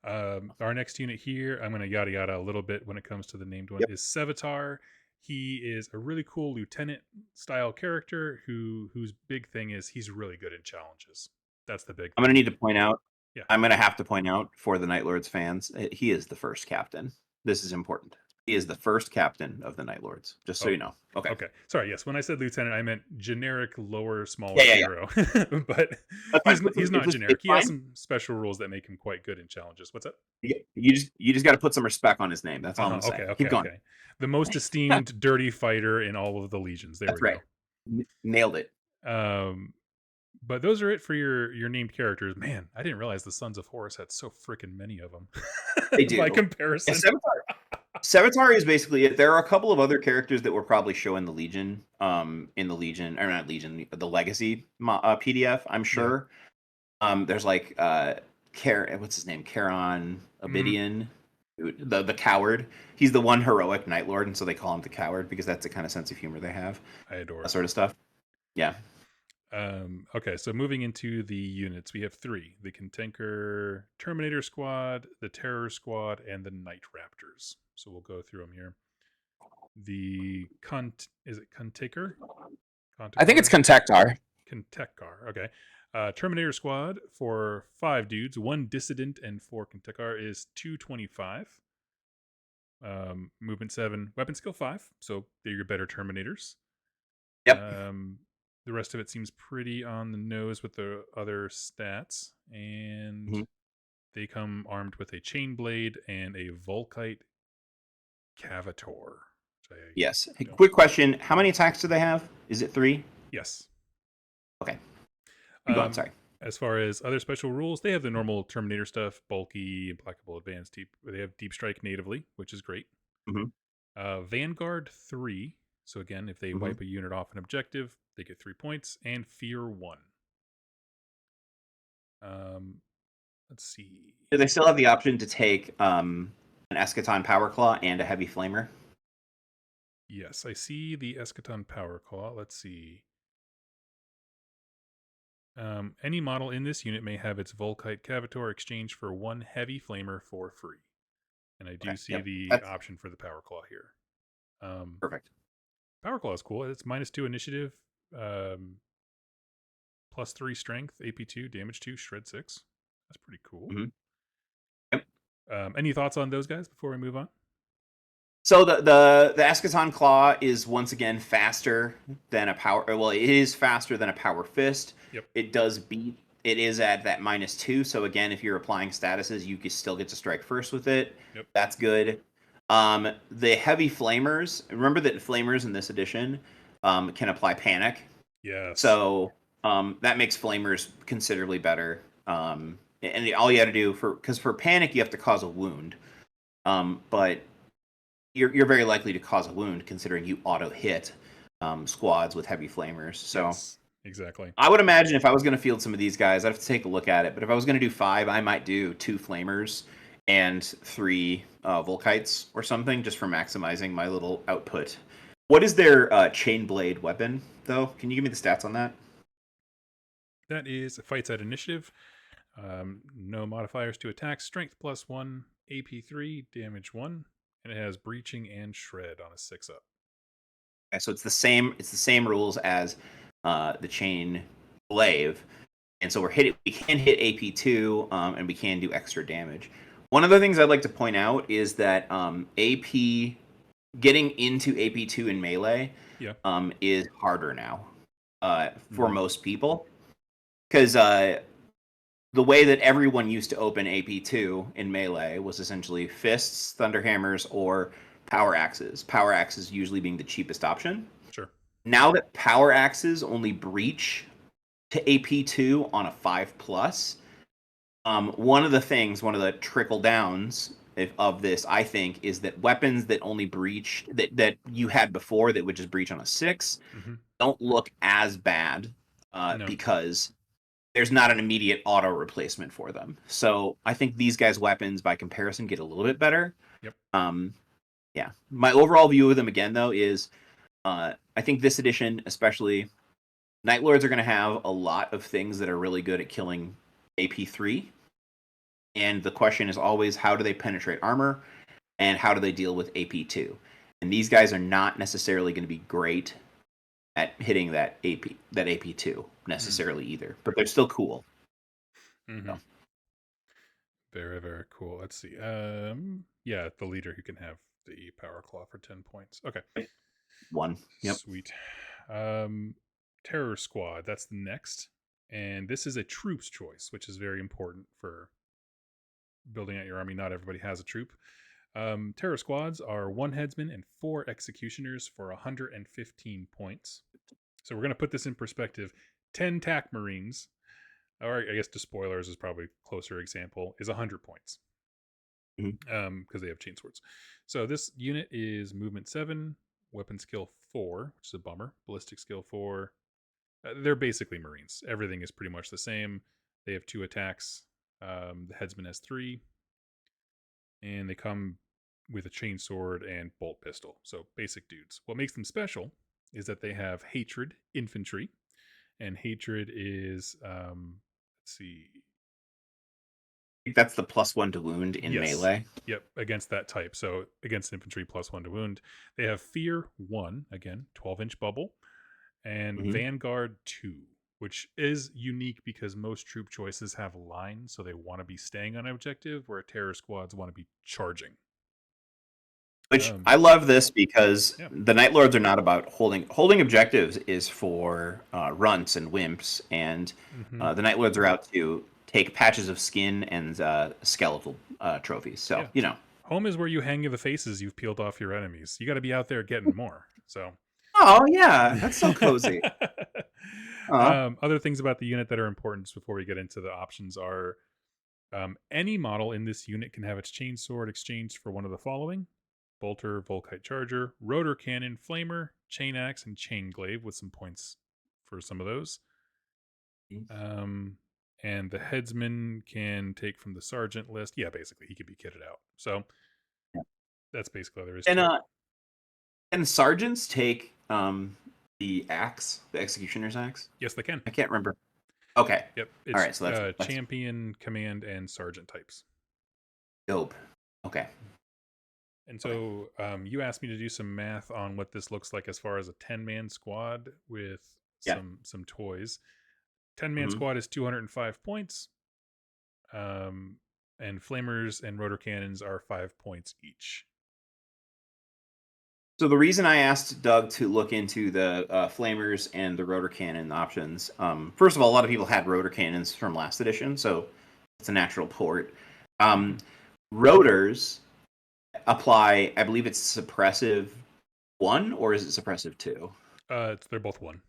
Our next unit here, I'm going to yada yada a little bit when it comes to the named one, Yep. is Sevatar. He is a really cool lieutenant style character whose big thing is he's really good in challenges. That's the big I'm thing. gonna need to point out. Yeah. I'm gonna have to point out for the Night Lords fans, he is the first captain. This is important. He is the first captain of the Night Lords. Just so Oh, you know. Okay. okay. Sorry. Yes, when I said lieutenant, I meant generic lower, smaller Yeah, yeah, yeah. hero. But That's fine. he's not generic. It's He has fine. some special rules that make him quite good in challenges. What's up? You just got to put some respect on his name. That's all I'm gonna Okay. say. Okay. Keep going. Okay. The most esteemed dirty fighter in all of the legions. There we That's right. go. Nailed it. But those are it for your named characters. Man, I didn't realize the Sons of Horus had so freaking many of them. They By do. Yeah, comparison. Sevatar is basically it. There are a couple of other characters that were probably show in the Legion, in the Legion, or not Legion, the Legacy PDF. I'm sure. There's like what's his name? Charon Abidian, the coward. He's the one heroic Night Lord, and so they call him the coward because that's the kind of sense of humor they have. I adore That it. sort of stuff. Yeah. Okay, so moving into the units, we have 3: the Contenker Terminator Squad, the Terror Squad, and the Night Raptors. So we'll go through them here. The is it Contaker? I think it's Contactar. Contekar. Okay. Terminator Squad for 5 dudes, 1 Dissident, and 4 Contekar is 225. Movement 7, weapon skill 5. So they're your better Terminators. Yep. The rest of it seems pretty on the nose with the other stats, and they come armed with a chain blade and a Volkite Cavator. Yes. Hey, quick question: how many attacks do they have? Is it 3? Yes. Okay. Keep going. Sorry. As far as other special rules, they have the normal Terminator stuff: bulky, implacable, advanced, deep. They have deep strike natively, which is great. Vanguard 3. So again, if they wipe a unit off an objective, they get 3 points, and Fear 1. Let's see. Do they still have the option to take an Eschaton Power Claw and a Heavy Flamer? Yes, I see the Eschaton Power Claw. Let's see. Any model in this unit may have its Volkite Cavator exchanged for 1 Heavy Flamer for free. And I do see the option for the Power Claw here. Perfect. Power Claw is cool. It's -2 initiative, +3 strength, AP2, damage 2, shred 6. That's pretty cool. Yep. Any thoughts on those guys before we move on? So the Eschaton Claw is once again faster than a power. Well, it is faster than a Power Fist. Yep. It does beat. It is at that -2. So again, if you're applying statuses, you can still get to strike first with it. Yep. That's good. The Heavy Flamers. Remember that Flamers in this edition can apply Panic. Yes. So that makes Flamers considerably better. And all you got to do because for Panic you have to cause a wound. But you're very likely to cause a wound considering you auto hit squads with Heavy Flamers. So yes, exactly. I would imagine if I was going to field some of these guys, I'd have to take a look at it. But if I was going to do 5, I might do 2 Flamers and 3 Volkites or something, just for maximizing my little output. What is their chain blade weapon, though? Can you give me the stats on that? That is fights at initiative. No modifiers to attack. Strength +1, AP3, damage 1, and it has breaching and shred on a 6-up. Okay, so it's the same rules as the chain glaive, and so we can hit AP2, and we can do extra damage. One of the things I'd like to point out is that AP getting into AP2 in melee Yeah. is harder now for Mhm. most people, because the way that everyone used to open AP2 in melee was essentially fists, thunderhammers, or power axes. Power axes usually being the cheapest option. Sure. Now that power axes only breach to AP2 on a 5+, one of the trickle downs of this, I think, is that weapons that only breach that you had before that would just breach on a 6 Mhm. don't look as bad No. because there's not an immediate auto replacement for them. So I think these guys' weapons, by comparison, get a little bit better. Yep. Yeah. My overall view of them, again, though, is I think this edition, especially, Night Lords are going to have a lot of things that are really good at killing AP3. And the question is always, how do they penetrate armor, and how do they deal with AP2? And these guys are not necessarily going to be great at hitting that AP2 necessarily either, but they're still cool. Mhm. So, Very, very cool. Let's see. Yeah, the leader who can have the power claw for 10 points. Okay. one. Yep. Sweet. Terror Squad, that's the next. And this is a troops choice, which is very important for building out your army. Not everybody has a troop. Terror Squads are 1 headsman and 4 executioners for 115 points. So we're going to put this in perspective. 10 tack marines, or I guess despoilers is probably a closer example, is 100 points. Because they have chain swords. So this unit is movement 7, weapon skill 4, which is a bummer, ballistic skill 4. They're basically marines. Everything is pretty much the same. They have 2 attacks. The headsman has 3, and they come with a chain sword and bolt pistol. So basic dudes. What makes them special is that they have hatred infantry, and hatred is let's see. I think that's the +1 to wound in Yes. melee. Yep, against that type. So against infantry +1 to wound. They have fear 1, again, 12-inch bubble, and Mm-hmm. Vanguard 2, which is unique because most troop choices have lines, so they want to be staying on objective, where terror squads want to be charging. Which I love this because Yeah. the Night Lords are not about holding objectives is for runts and wimps, and Mm-hmm. the Night Lords are out to take patches of skin and skeletal trophies. So Yeah. Home is where you hang the faces you've peeled off your enemies. You got to be out there getting more. So. Oh yeah, that's so cozy. Other things about the unit that are important just before we get into the options are any model in this unit can have its chain sword exchanged for one of the following: bolter, volkite charger, rotor cannon, flamer, chain axe, and chain glaive, with some points for some of those. And the headsman can take from the sergeant list. Yeah, basically he could be kitted out. So that's basically all there is And to it. and sergeants take the axe, the executioner's axe. Yes, they can. I can't remember. Okay. Yep, All it's right. So that's champion, command, and sergeant types. dope. Okay. And Okay. so you asked me to do some math on what this looks like as far as a 10-man squad with Yeah. some toys. 10-man Mhm. squad is 205 points. And flamers and rotor cannons are 5 points each. So the reason I asked Doug to look into the flamers and the rotor cannon options, first of all, a lot of people had rotor cannons from last edition, so it's a natural port. Rotors apply, I believe it's suppressive 1, or is it suppressive 2? They're both 1.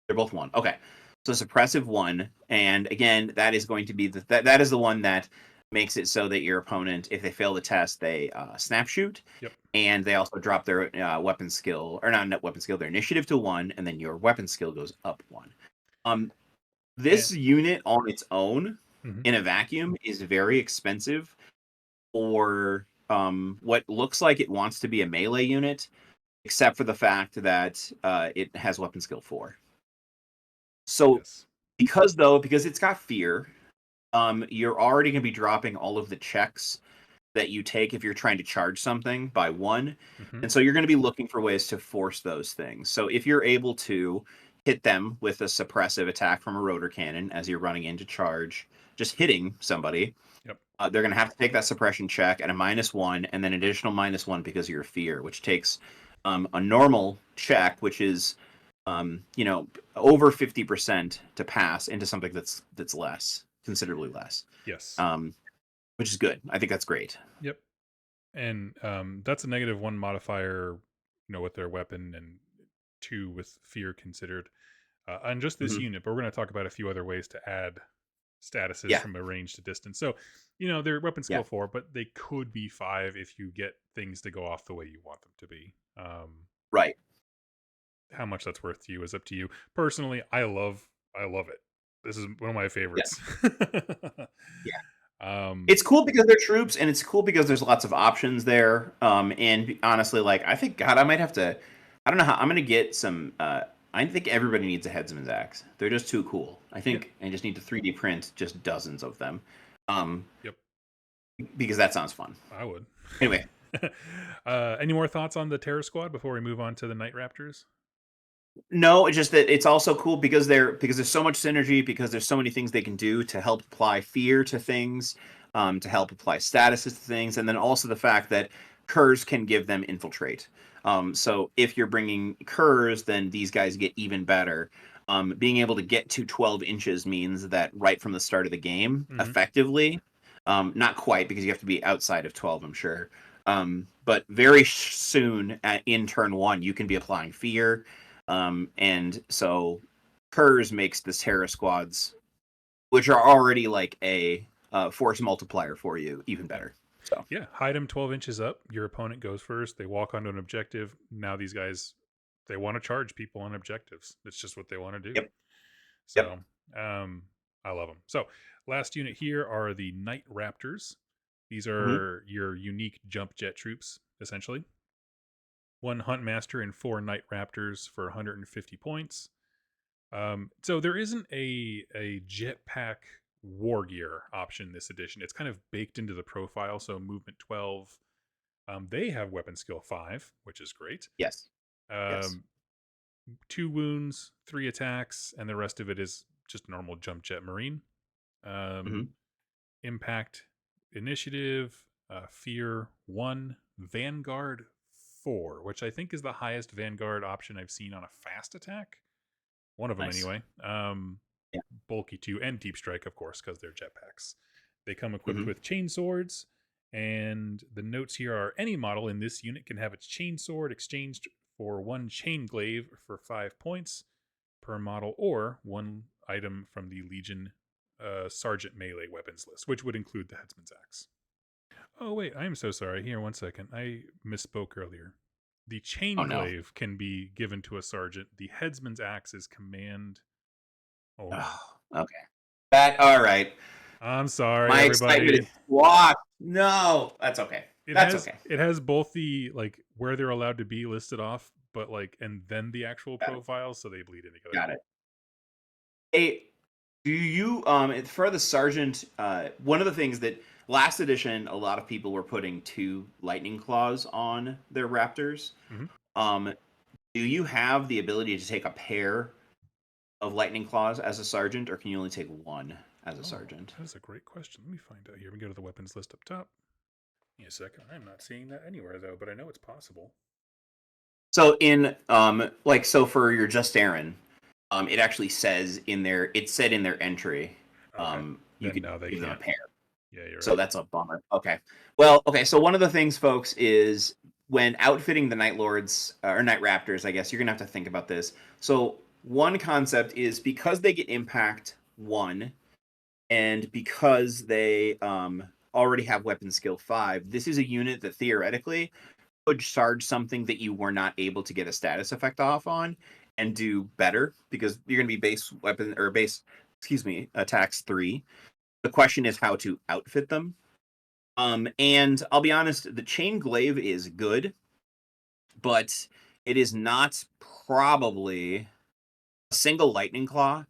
They're both 1. Okay. So suppressive 1, and again, that is going to be that is the one that makes it so that your opponent, if they fail the test, they snap shoot. Yep. And they also drop their weapon skill, or not weapon skill, their initiative to 1, and then your weapon skill goes up 1. This unit on its own, in a vacuum, is very expensive for what looks like it wants to be a melee unit, except for the fact that it has weapon skill 4. So Yes. because it's got fear, you're already going to be dropping all of the checks that you take if you're trying to charge something by 1. Mm-hmm. And so you're going to be looking for ways to force those things. So if you're able to hit them with a suppressive attack from a rotor cannon as you're running into charge, just hitting somebody, Yep. they're going to have to take that suppression check at a -1 and then additional -1 because of your fear, which takes a normal check, which is over 50% to pass into something that's less, considerably less. Yes. Which is good. I think that's great. Yep. And that's a -1 modifier, with their weapon, and 2 with fear considered on just this Mhm. unit. But we're going to talk about a few other ways to add statuses Yeah, from a range to distance. So, they're weapon yeah, skill 4, but they could be 5 if you get things to go off the way you want them to be. right. How much that's worth to you is up to you. Personally, I love it. This is one of my Yeah, favorites. yeah. um, It's cool because they're troops, and it's cool because there's lots of options there. And honestly, like I think God, I might have to. I don't know how I'm gonna get some. I think everybody needs a Headsman's axe. They're just too cool. I yep, think I just need to 3D print just dozens of them, um, yep, because that sounds fun. I would. Anyway, Any more thoughts on the Terror Squad before we move on to the Night Raptors? no, it's just that it's also cool because there's so much synergy because there's so many things they can do to help apply fear to things, to help apply statuses to things, and then also the fact that curs can give them infiltrate. So if you're bringing curs, then these guys get even better. Being able to get to 12 inches means that right from the start of the game, Mm-hmm. effectively, not quite because you have to be outside of 12, I'm sure. But very soon in turn 1, you can be applying fear, and so Kurz makes the Terra squads, which are already like a force multiplier for you, even Yep. better. So Yeah, hide them 12 inches up. Your opponent goes first. They walk onto an objective. Now these guys, they want to charge people on objectives. It's just what they want to do. yep, yep, So, I love them. So, last unit here are the Night Raptors. These hmm are your unique jump jet troops, essentially. 1 Hunt Master and 4 Night Raptors for 150 points. So there isn't a jetpack war gear option this edition. It's kind of baked into the profile. So movement 12, they have weapon skill 5, which is great. yes, yes, Um, 2 wounds, 3 attacks, and the rest of it is just normal jump jet marine. Um, hmm impact, initiative, fear 1, vanguard 4, which I think is the highest vanguard option I've seen on a fast attack. One of them nice, anyway. yeah, Bulky 2, and deep strike, of course, because they're jetpacks. They come equipped hmm with chain swords, and the notes here are any model in this unit can have its chain sword exchanged for 1 chain glaive for 5 points per model, or 1 item from the Legion Sergeant melee weapons list, which would include the Headsman's Axe. Oh, wait, I am so sorry. Here, 1 second. I misspoke earlier. The oh chain no, glaive can be given to a sergeant. The Headsman's Axe is command. Oh no. oh, okay, that all right. I'm sorry, My excitement everybody. is squashed. No, that's okay. It That's has okay. it has both the like where they're allowed to be listed off, but like and then the actual Got it. profiles, so they bleed in together. Got it. Hey, do you for the sergeant? One of the things that last edition, a lot of people were putting 2 lightning claws on their raptors. Mm-hmm. Um, do you have the ability to take a pair of lightning claws as a sergeant, or can you only take 1 as a Oh, sergeant? that is a great question. Let me find out here. We go to the weapons list up top. Give me a second. I'm not seeing that anywhere though, but I know it's possible. So in so for your Just Aaron, it actually says in their it said in their entry, Okay. you Then could no, they give them a can't. pair. Yeah, you're So right. that's a bummer. Okay. Well, okay. So one of the things, folks, is when outfitting the Night Lords or Night Raptors, I guess you're gonna have to think about this. So one concept is because they get impact 1, and because they already have weapon skill 5, this is a unit that theoretically could charge something that you were not able to get a status effect off on and do better because you're gonna be base weapon or base, excuse me, attacks 3. The question is how to outfit them. And I'll be honest, the chain glaive is good, but it is not probably a single lightning claw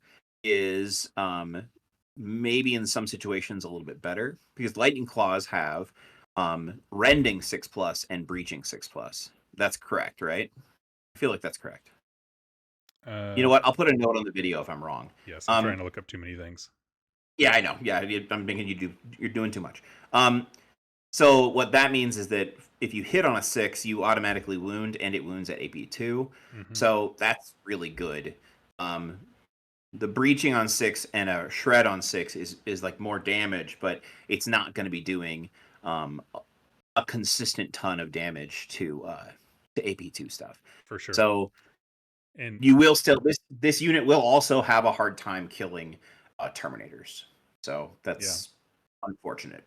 is maybe in some situations a little bit better because lightning claws have rending 6+ and breaching 6+. That's correct, right? I feel like that's correct. You know what? I'll put a note on the video if I'm wrong. Yes, I'm trying to look up too many things. Yeah, I know. Yeah, I'm thinking you're doing too much. So what that means is that if you hit on a 6, you automatically wound, and it wounds at AP2. Mm-hmm. So that's really good. The breaching on 6 and a shred on 6 is like more damage, but it's not going to be doing a consistent ton of damage to AP2 stuff. For sure. So and you will still this unit will also have a hard time killing Terminators. So that's unfortunate.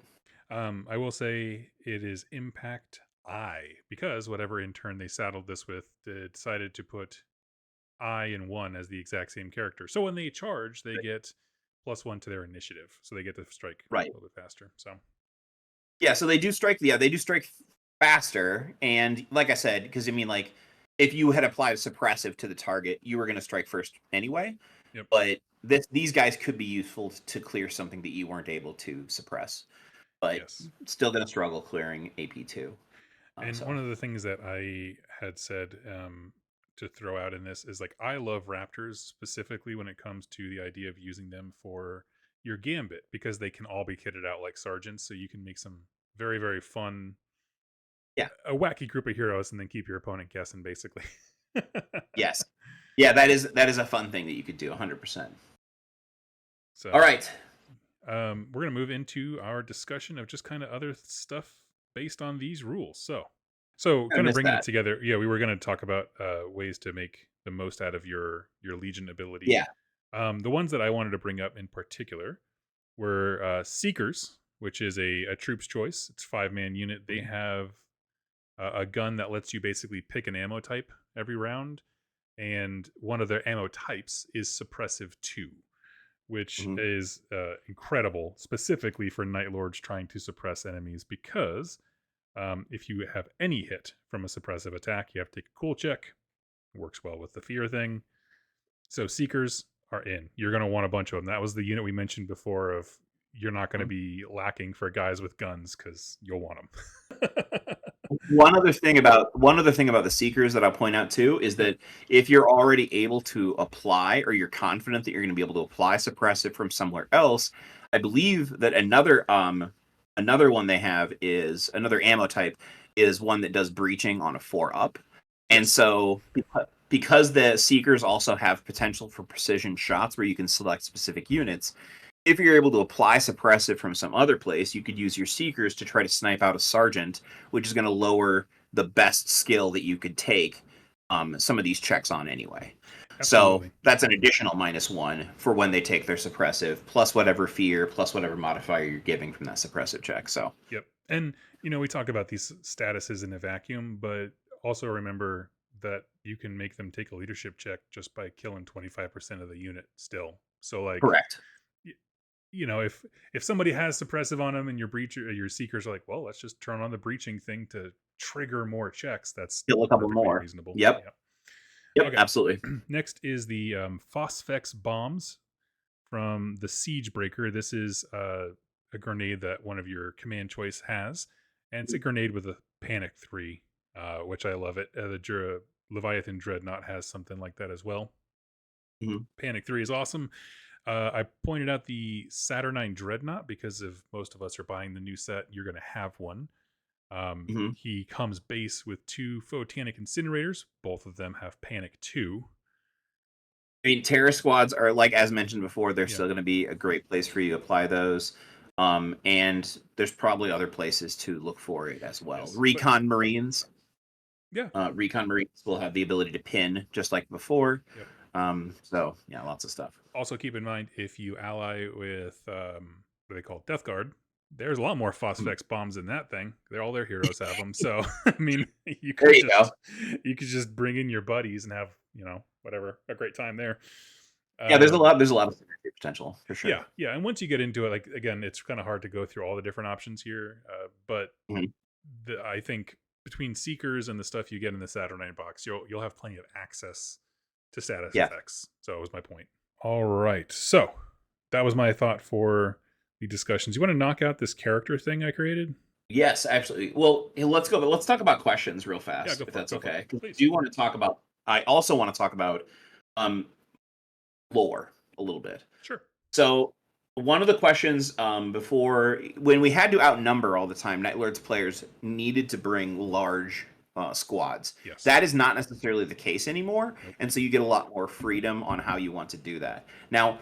I will say it is impact I, because whatever in turn they saddled this with, they decided to put I and 1 as the exact same character. So when they charge, they get +1 to their initiative. So they get to strike Right. a little bit faster. So yeah, so they do strike. Yeah, they do strike faster, and like I said, because I mean, like if you had applied a suppressive to the target, you were going to strike first anyway. Yep. But these guys could be useful to clear something that you weren't able to suppress, but yes. still going to struggle clearing AP2. And So one of the things that I had said to throw out in this is like, I love Raptors specifically when it comes to the idea of using them for your gambit, because they can all be kitted out like sergeants. So you can make some very, very fun, yeah, a wacky group of heroes and then keep your opponent guessing, basically. yes, yeah, that is a fun thing that you could do 100%. So, all right. we're going to move into our discussion of just kind of other stuff based on these rules. So kind of bringing it together. Yeah, we were going to talk about ways to make the most out of your Legion ability. Yeah. The ones that I wanted to bring up in particular were Seekers, which is a troops choice. It's 5-man unit. They have a gun that lets you basically pick an ammo type every round, and one of their ammo types is suppressive 2, which is incredible, specifically for Night Lords trying to suppress enemies, because if you have any hit from a suppressive attack, you have to take a cool check. It works well with the fear thing. So Seekers are in. You're going to want a bunch of them. That was the unit we mentioned before of you're not going to be lacking for guys with guns because you'll want them. One other thing about the Seekers that I'll point out too is that if you're already able to apply, or you're confident that you're going to be able to apply suppressive from somewhere else, I believe that another one they have is another ammo type is one that does breaching on a 4-up. And so because the Seekers also have potential for precision shots where you can select specific units, if you're able to apply suppressive from some other place, you could use your Seekers to try to snipe out a sergeant, which is going to lower the best skill that you could take some of these checks on anyway. Absolutely. So that's an additional -1 for when they take their suppressive, plus whatever fear, plus whatever modifier you're giving from that suppressive check. So yep. And we talk about these statuses in a vacuum, but also remember that you can make them take a leadership check just by killing 25% of the unit still. So like, correct. If somebody has suppressive on them and your Seekers are like, well, let's just turn on the breaching thing to trigger more checks. That's still a couple more reasonable. Yep. Okay. Absolutely. Next is the Phosphex bombs from the Siege Breaker. This is a grenade that one of your command choice has, and it's a grenade with a Panic 3, which I love it. The Leviathan Dreadnought has something like that as well. Panic 3 is awesome. I pointed out the Saturnine Dreadnought because if most of us are buying the new set, you're going to have one. He comes base with 2 Photonic Incinerators. Both of them have Panic 2. I mean, Terror Squads are, like, as mentioned before, they're still going to be a great place for you to apply those. And there's probably other places to look for it as well. Yes, Recon Marines. Yeah. Recon Marines will have the ability to pin just like before. Yep. So, yeah, lots of stuff. Also, keep in mind, if you ally with what they call Death Guard, there's a lot more Phosphex bombs in that thing. All their heroes have them. So, I mean, you could just bring in your buddies and have, whatever, a great time there. Yeah, there's a lot of potential for sure. Yeah. And once you get into it, like, again, it's kind of hard to go through all the different options here. But I think between Seekers and the stuff you get in the Saturnine box, you'll have plenty of access to status effects. So it was my point. All right. So that was my thought for the discussions. You want to knock out this character thing I created? Yes, absolutely. Well, let's go. But let's talk about questions real Yeah, fast, go if for it. that's Go for it, okay. 'Cause I please. do want to talk about. I also want to talk about um, lore a little bit. Sure. So one of the questions before, when we had to outnumber all the time, Night Lords players needed to bring large squads. Yes. That is not necessarily the case anymore, Nope. and so you get a lot more freedom on how you want to do that. Now,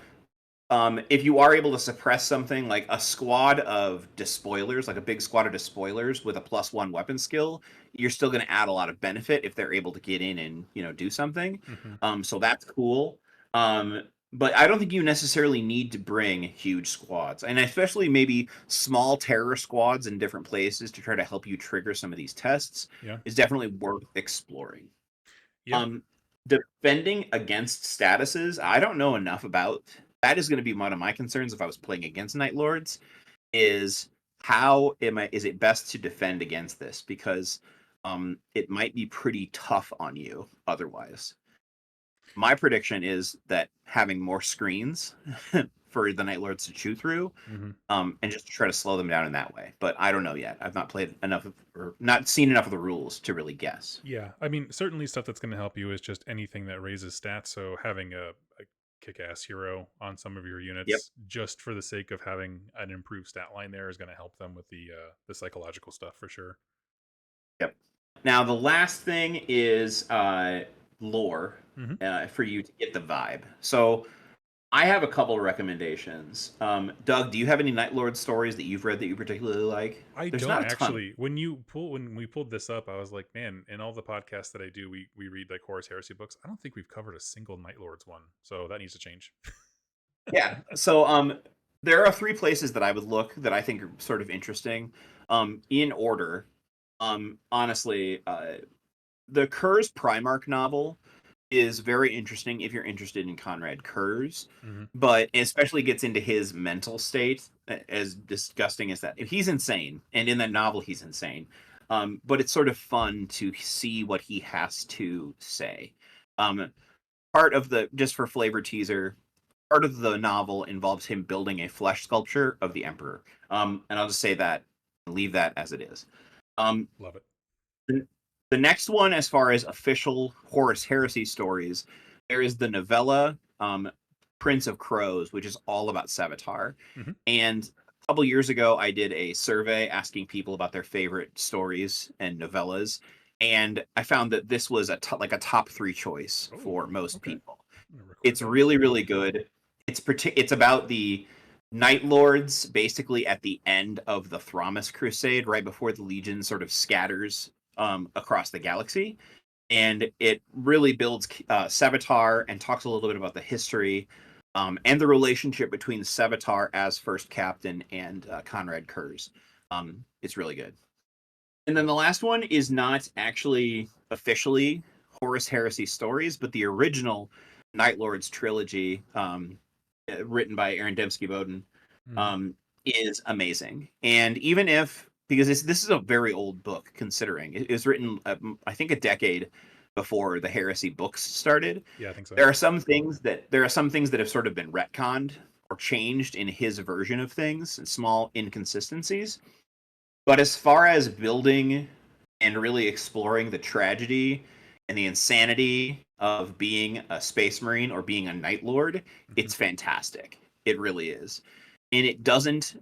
if you are able to suppress something like a squad of despoilers, like a big squad of despoilers with a +1 weapon skill, you're still going to add a lot of benefit if they're able to get in and do something. So that's cool. But I don't think you necessarily need to bring huge squads, and especially maybe small terror squads in different places to try to help you trigger some of these tests Yeah. is definitely worth exploring. Yeah. Defending against statuses, I don't know enough about. That is going to be one of my concerns if I was playing against Night Lords. Is is it best to defend against this, because it might be pretty tough on you otherwise. My prediction is that having more screens for the Night Lords to chew through, and just to try to slow them down in that way. But I don't know yet. I've not played enough or not seen enough of the rules to really guess. Yeah. I mean, certainly stuff that's going to help you is just anything that raises stats. So having a kick-ass hero on some of your Yep. units, just for the sake of having an improved stat line there, is going to help them with the psychological stuff for sure. Yep. Now the last thing is lore for you to get the vibe. So I have a couple of recommendations. Doug, do you have any Night Lord stories that you've read that you particularly like? I There's don't not a ton. actually. When we pulled this up, I was like, man, in all the podcasts that I do, we read like Horus Heresy books. I don't think we've covered a single Night Lords one, so that needs to change. Yeah. So there are three places that I would look that I think are sort of interesting. In order. Honestly, the Kurz Primarch novel is very interesting if you're interested in Conrad Kurz, but especially gets into his mental state, as disgusting as that. He's insane, and in that novel, he's insane. But it's sort of fun to see what he has to say. Part of the, just for flavor teaser, part of the novel involves him building a flesh sculpture of the Emperor. And I'll just say that, leave that as it is. Love it. The next one, as far as official Horus Heresy stories, there is the novella Prince of Crows, which is all about Savitar. And a couple years ago, I did a survey asking people about their favorite stories and novellas, and I found that this was a top 3 choice for most people. It's really, really good. It's about the Night Lords basically at the end of the Thramas Crusade, right before the Legion sort of scatters across the galaxy, and it really builds Savitar and talks a little bit about the history and the relationship between Savitar as first captain and Conrad Kurz. It's really good. And then the last one is not actually officially Horus Heresy stories, but the original Night Lords trilogy, written by Aaron Dembski-Bowden, is amazing. And even if, because this is a very old book, considering it was written, I think, a decade before the Heresy books started. Yeah, I think so. There are some things that have sort of been retconned or changed in his version of things, and small inconsistencies. But as far as building and really exploring the tragedy and the insanity of being a Space Marine or being a Night Lord, it's fantastic. It really is. And it doesn't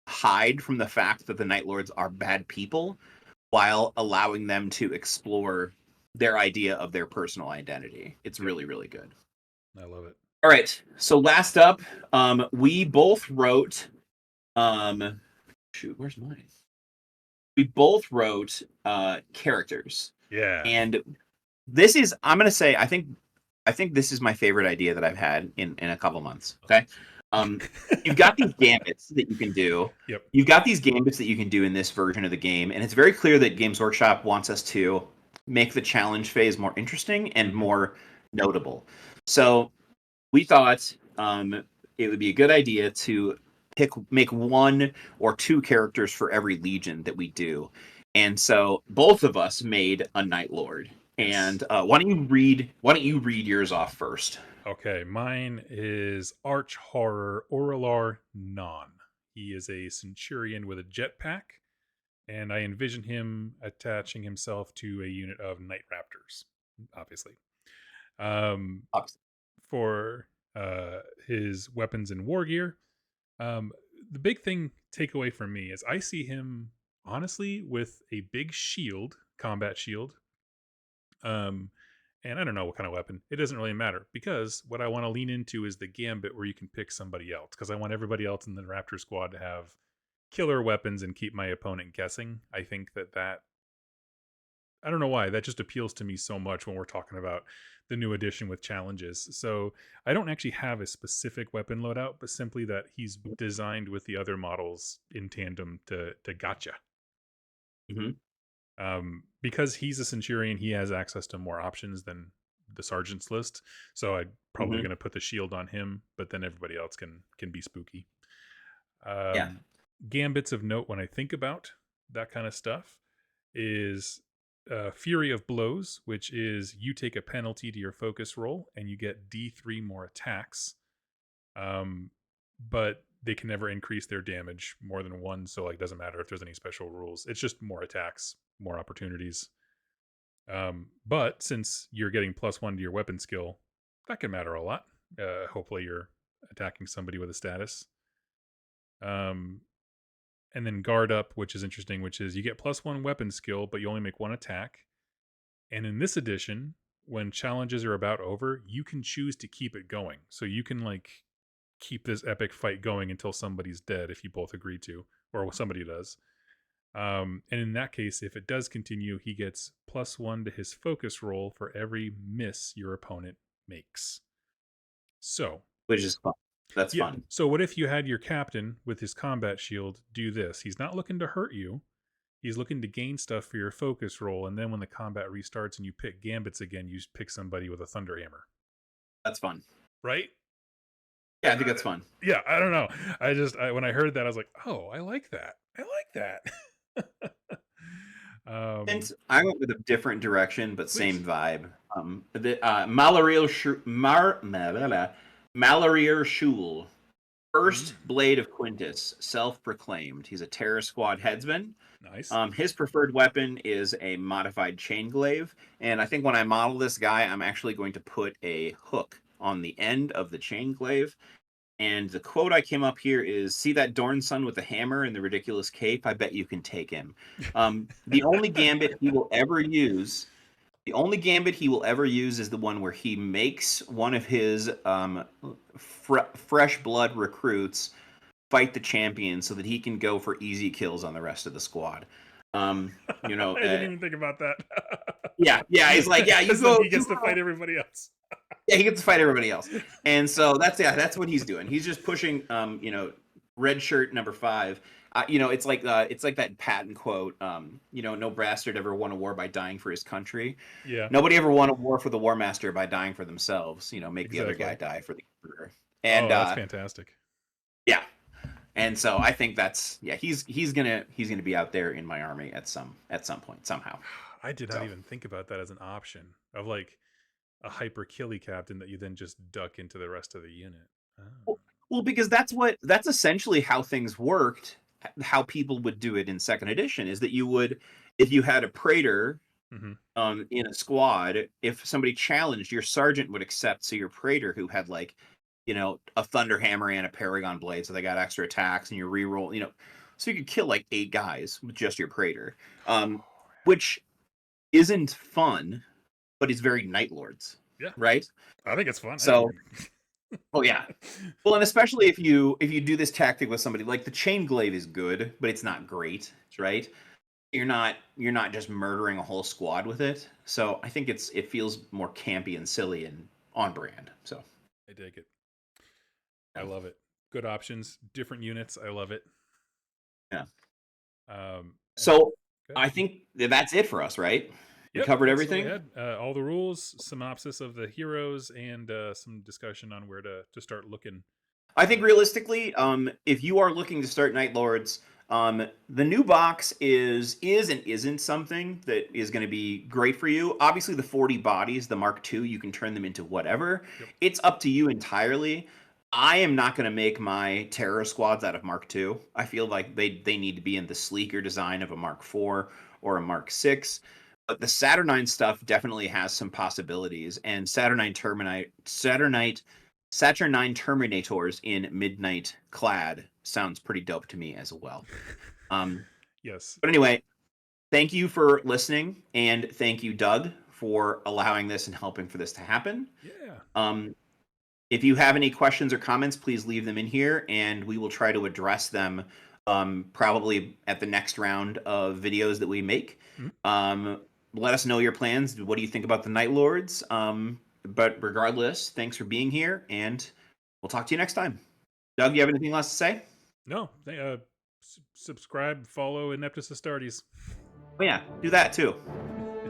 hide from the fact that the Night Lords are bad people, while allowing them to explore their idea of their personal identity. It's really, really good. I love it. All right. So last up, we both wrote shoot, where's mine? We both wrote characters. Yeah. And this is, I'm gonna say, I think this is my favorite idea that I've had in a couple months. Okay. You've got these gambits that you can do. Yep. You've got these gambits that you can do in this version of the game, and it's very clear that Games Workshop wants us to make the challenge phase more interesting and more notable. So we thought it would be a good idea to make 1 or 2 characters for every legion that we do. And so both of us made a Night Lord. And why don't you read yours off first? Okay, mine is Arch Horror Auralar Non. He is a Centurion with a jetpack, and I envision him attaching himself to a unit of Night Raptors, obviously. Um, Ox- for his weapons and war gear, um, the big thing takeaway for me is I see him honestly with a big shield, combat shield, um, and I don't know what kind of weapon. It doesn't really matter because what I want to lean into is the gambit where you can pick somebody else because I want everybody else in the Raptor squad to have killer weapons and keep my opponent guessing. I think that I don't know why that just appeals to me so much when we're talking about the new edition with challenges. So I don't actually have a specific weapon loadout, but simply that he's designed with the other models in tandem to gotcha. Mhm. Because he's a Centurion, he has access to more options than the Sergeant's list. So I'm probably Mhm. going to put the shield on him, but then everybody else can be spooky. Yeah. Gambits of note when I think about that kind of stuff is Fury of Blows, which is you take a penalty to your focus roll and you get D3 more attacks. But they can never increase their damage more than one, so like doesn't matter if there's any special rules. It's just more attacks, more opportunities. But since you're getting +1 to your weapon skill, that can matter a lot. Hopefully you're attacking somebody with a status. And then guard up, which is interesting, which is you get +1 weapon skill, but you only make one attack. And in this edition, when challenges are about over, you can choose to keep it going. So you can like keep this epic fight going until somebody's dead if you both agree to, or somebody does. And in that case, if it does continue, he gets +1 to his focus roll for every miss your opponent makes. So, Which is fun. That's yeah. fun. So, what if you had your captain with his combat shield do this? He's not looking to hurt you. He's looking to gain stuff for your focus roll, and then when the combat restarts and you pick gambits again, you pick somebody with a thunder hammer. That's fun. Right? Yeah, I think that's fun. Yeah, I don't know. When I heard that, I was like, oh, I like that. I like that. And I went with a different direction, but Please. same vibe. The Malarier Shul, first Blade of Quintus, self-proclaimed. He's a terror squad headsman. Nice. His preferred weapon is a modified chain glaive, and I think when I model this guy, I'm actually going to put a hook on the end of the chain glaive. And the quote I came up here is, "See that Dorn son with the hammer and the ridiculous cape? I bet you can take him." The only gambit he will ever use, the only gambit he will ever use is the one where he makes one of his fresh blood recruits fight the champion so that he can go for easy kills on the rest of the squad. I didn't even think about that. Yeah, he's like, yeah, you go. go. He gets to fight everybody else. Yeah, he gets to fight everybody else, and so that's what he's doing. He's just pushing, red shirt number 5. It's like that Patton quote. No bastard ever won a war by dying for his country. Yeah. Nobody ever won a war for the war master by dying for themselves. Make the other guy die for the emperor. And that's fantastic. Yeah, and so I think that's he's gonna be out there in my army at some point somehow. I did not even think about that as an option of like a hyper killy captain that you then just duck into the rest of the unit. Oh. Well, because that's essentially how things worked. How people would do it in second edition is that you would, if you had a praetor in a squad, if somebody challenged, your sergeant would accept. So your praetor, who had like, a thunder hammer and a paragon blade, so they got extra attacks, and you reroll, so you could kill like 8 guys with just your praetor, which isn't fun, but it's very Night Lords. Yeah. Right? I think it's fun. So oh yeah. Well, and especially if you do this tactic with somebody, like the chain glaive is good, but it's not great, right? You're not just murdering a whole squad with it. So I think it feels more campy and silly and on brand. So I dig it. I love it. Good options, different units. I love it. Yeah. So I think that's it for us, right? Yep, we covered everything. All the rules, synopsis of the heroes, and some discussion on where to start looking. I think realistically, if you are looking to start Night Lords, The new box is and isn't something that is going to be great for you. Obviously, the 40 bodies, the Mark II, you can turn them into whatever. Yep. It's up to you entirely. I am not going to make my terror squads out of Mark II. I feel like they need to be in the sleeker design of a Mark IV or a Mark VI. But the Saturnine stuff definitely has some possibilities, and Saturnine Terminators in Midnight Clad sounds pretty dope to me as well. Yes. But anyway, thank you for listening, and thank you, Doug, for allowing this and helping for this to happen. Yeah. If you have any questions or comments, please leave them in here, and we will try to address them probably at the next round of videos that we make. Let us know your plans. What do you think about the Night Lords? But regardless, thanks for being here, and we'll talk to you next time. Doug, you have anything else to say? No. Subscribe, follow Ineptus Astartes. Oh yeah, do that too.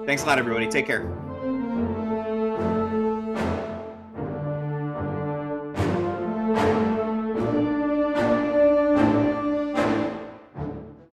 Thanks a lot, everybody. Take care.